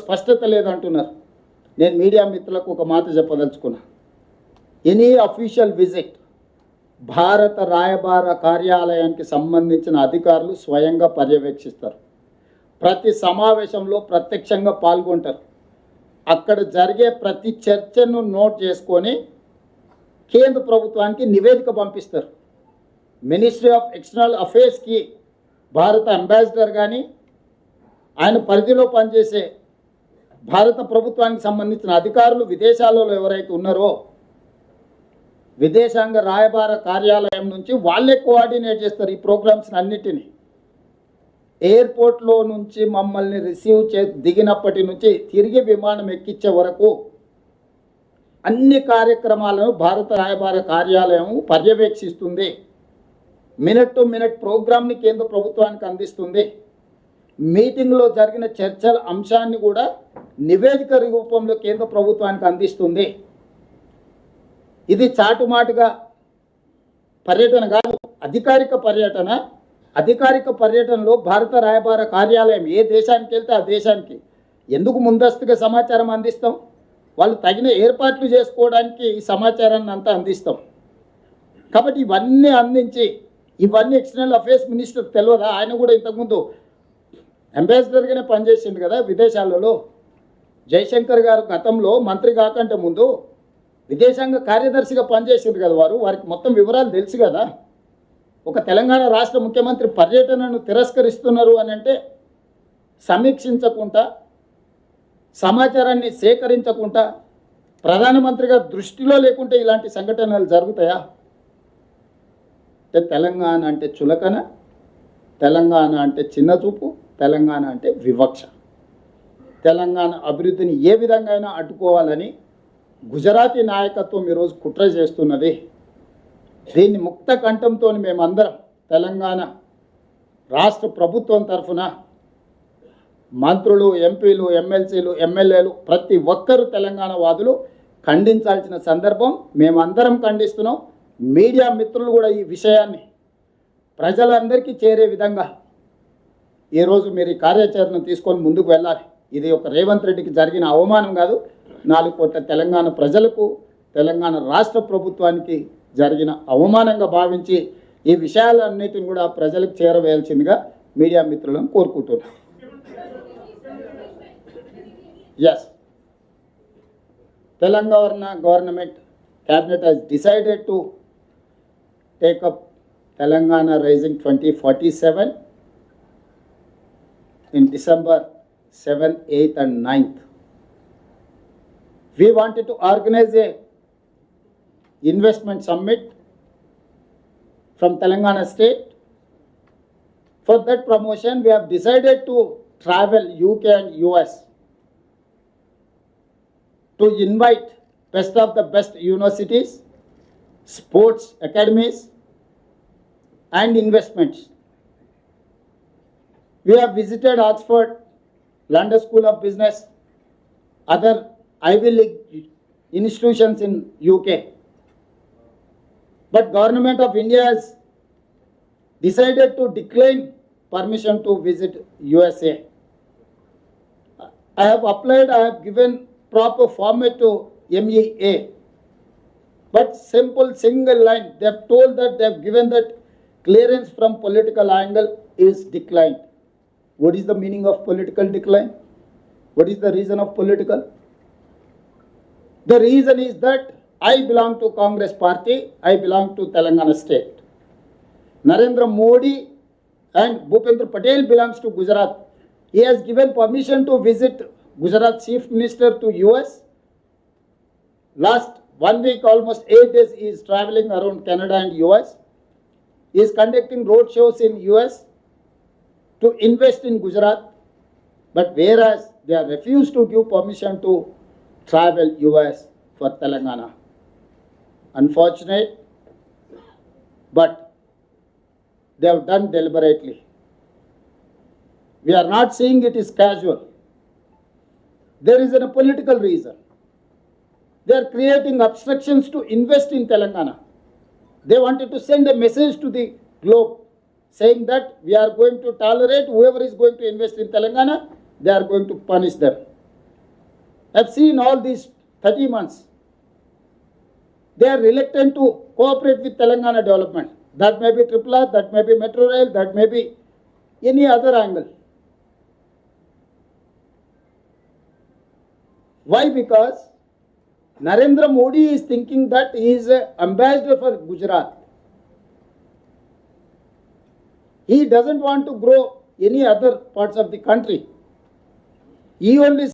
స్పష్టత లేదంటున్నారు. నేను మీడియా మిత్రులకు ఒక మాట చెప్పదలుచుకున్నా. ఎనీ అఫీషియల్ విజిట్ భారత రాయబార కార్యాలయానికి సంబంధించిన అధికారులు స్వయంగా పర్యవేక్షిస్తారు. ప్రతి సమావేశంలో ప్రత్యక్షంగా పాల్గొంటారు. అక్కడ జరిగే ప్రతి చర్చను నోట్ చేసుకొని కేంద్ర ప్రభుత్వానికి నివేదిక పంపిస్తారు. మినిస్ట్రీ ఆఫ్ ఎక్స్టర్నల్ అఫేర్స్కి భారత అంబాసిడర్ కానీ ఆయన పరిధిలో పనిచేసే భారత ప్రభుత్వానికి సంబంధించిన అధికారులు విదేశాలలో ఎవరైతే ఉన్నారో విదేశాంగ రాయబార కార్యాలయం నుంచి వాళ్ళే కోఆర్డినేట్ చేస్తారు ఈ ప్రోగ్రామ్స్ అన్నిటినీ. ఎయిర్పోర్ట్లో నుంచి మమ్మల్ని రిసీవ్ దిగినప్పటి నుంచి తిరిగి విమానం ఎక్కించే వరకు అన్ని కార్యక్రమాలను భారత రాయబార కార్యాలయం పర్యవేక్షిస్తుంది. మినిట్ టు మినిట్ ప్రోగ్రామ్ని కేంద్ర ప్రభుత్వానికి అందిస్తుంది. మీటింగ్లో జరిగిన చర్చల అంశాన్ని కూడా నివేదిక రూపంలో కేంద్ర ప్రభుత్వానికి అందిస్తుంది. ఇది చాటుమాటుగా పర్యటన కాదు, అధికారిక పర్యటన. అధికారిక పర్యటనలో భారత రాయబార కార్యాలయం ఏ దేశానికి వెళ్తే ఆ దేశానికి ఎందుకు ముందస్తుగా సమాచారం అందిస్తాం? వాళ్ళు తగిన ఏర్పాట్లు చేసుకోవడానికి ఈ సమాచారాన్ని అంతా అందిస్తాం. కాబట్టి ఇవన్నీ అందించి ఇవన్నీ ఎక్స్టర్నల్ అఫేర్స్ మినిస్టర్ తెలియదా? ఆయన కూడా ఇంతకుముందు అంబాసిడర్గానే పనిచేసిండు కదా విదేశాలలో. జయశంకర్ గారు గతంలో మంత్రి కాకంటే ముందు విదేశాంగ కార్యదర్శిగా పనిచేసింది కదా వారికి మొత్తం వివరాలు తెలుసు కదా. ఒక తెలంగాణ రాష్ట్ర ముఖ్యమంత్రి పర్యటనను తిరస్కరిస్తున్నారు అని అంటే సమీక్షించకుండా సమాచారాన్ని సేకరించకుండా ప్రధానమంత్రిగా దృష్టిలో లేకుంటే ఇలాంటి సంఘటనలు జరుగుతాయా? తెలంగాణ అంటే చులకన, తెలంగాణ అంటే చిన్నచూపు, తెలంగాణ అంటే వివక్ష. తెలంగాణ అభివృద్ధిని ఏ విధంగా అడ్డుకోవాలని గుజరాతీ నాయకత్వం ఈరోజు కుట్ర చేస్తున్నది. దీన్ని ముక్త కంఠంతో మేమందరం తెలంగాణ రాష్ట్ర ప్రభుత్వం తరఫున మంత్రులు, ఎంపీలు, ఎమ్మెల్సీలు, ఎమ్మెల్యేలు ప్రతి ఒక్కరూ తెలంగాణ వాదులు ఖండించాల్సిన సందర్భం. మేమందరం ఖండిస్తున్నాం. మీడియా మిత్రులు కూడా ఈ విషయాన్ని ప్రజలందరికీ చేరే విధంగా ఈరోజు మీరు ఈ కార్యాచరణ తీసుకొని ముందుకు వెళ్ళాలి. ఇది ఒక రేవంత్ రెడ్డికి జరిగిన అవమానం కాదు, 4 కోట్ల తెలంగాణ ప్రజలకు, తెలంగాణ రాష్ట్ర ప్రభుత్వానికి జరిగిన అవమానంగా భావించి ఈ విషయాలన్నిటిని కూడా ప్రజలకు చేరవేయాల్సిందిగా మీడియా మిత్రులను కోరుకుంటున్నాను. Yes, Telangana government cabinet has decided to take up Telangana Rising 2047 in December 7th, 8th and 9th. We wanted to organize a investment summit from Telangana state. For that promotion, we have decided to travel UK and US to invite best of the best universities, sports academies and investments. We have visited Oxford, London School of Business, other Ivy League institutions in UK. But Government of India has decided to decline permission to visit USA. I have applied, I have given proper format to MEA, but simple single line, they have told that they have given that clearance from political angle is declined. What is the meaning of political decline? What is the reason of political? The reason is that I belong to Congress party, I belong to Telangana state. Narendra Modi and Bhupendra Patel belongs to Gujarat. He has given permission to visit Gujarat Chief Minister to US. Last 1 week, almost 8 days, he is traveling around Canada and US. He is conducting road shows in US to invest in Gujarat. But whereas they have refused to give permission to travel US for Telangana. Unfortunate, but they have done deliberately. We are not saying it is casual. There is a political reason. They are creating obstructions to invest in Telangana. They wanted to send a message to the globe saying that we are going to tolerate whoever is going to invest in Telangana. they are going to punish them. I've seen all these 30 months. They are reluctant to cooperate with Telangana development. That may be Triple R, that may be Metro Rail, that may be any other angle. Why? Because Narendra Modi is thinking that he is an ambassador for Gujarat. He doesn't want to grow any other parts of the country. He only